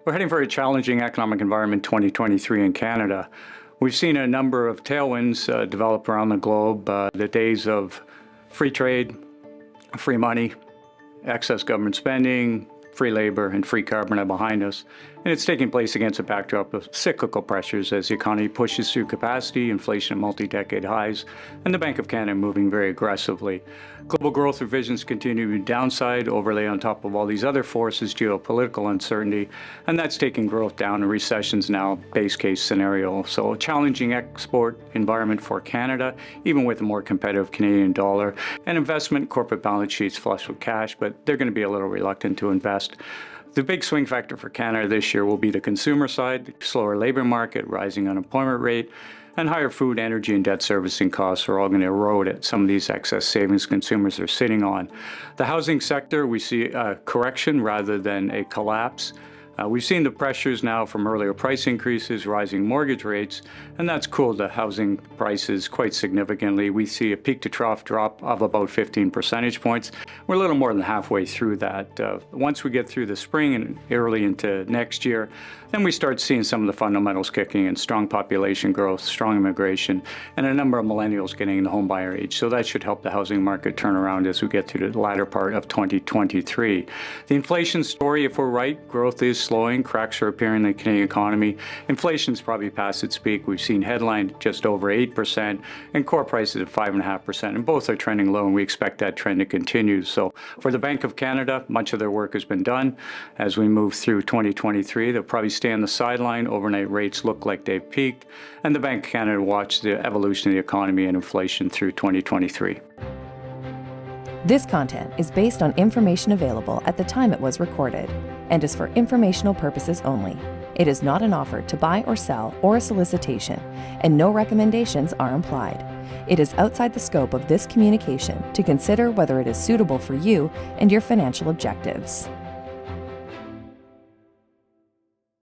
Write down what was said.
We're heading for a challenging economic environment 2023 in Canada. We've seen a number of tailwinds develop around the globe. The days of free trade, free money, excess government spending, free labor, and free carbon are behind us. And it's taking place against a backdrop of cyclical pressures as the economy pushes through capacity, inflation at multi-decade highs, and the Bank of Canada moving very aggressively. Global growth revisions continue to be downside, overlay on top of all these other forces, geopolitical uncertainty, and that's taking growth down, and recession's now base case scenario. So a challenging export environment for Canada, even with a more competitive Canadian dollar, and investment corporate balance sheets flush with cash, but they're going to be a little reluctant to invest. The big swing factor for Canada this year will be the consumer side, slower labor market, rising unemployment rate, and higher food, energy, and debt servicing costs are all going to erode at some of these excess savings consumers are sitting on. The housing sector, we see a correction rather than a collapse. We've seen the pressures now from earlier price increases, rising mortgage rates, and that's cooled the housing prices quite significantly. We see a peak to trough drop of about 15 percentage points. We're a little more than halfway through that. Once we get through the spring and early into next year, then we start seeing some of the fundamentals kicking in, strong population growth, strong immigration, and a number of millennials getting in the home buyer age. So that should help the housing market turn around as we get to the latter part of 2023. The inflation story, if we're right, growth is slowing, cracks are appearing in the Canadian economy. Inflation's probably past its peak. We've seen headline just over 8% and core prices at 5.5%, and both are trending low, and we expect that trend to continue. So for the Bank of Canada, much of their work has been done. As we move through 2023, they'll probably stay on the sideline. Overnight rates look like they've peaked, and the Bank of Canada will watch the evolution of the economy and inflation through 2023. This content is based on information available at the time it was recorded and is for informational purposes only. It is not an offer to buy or sell or a solicitation, and no recommendations are implied. It is outside the scope of this communication to consider whether it is suitable for you and your financial objectives.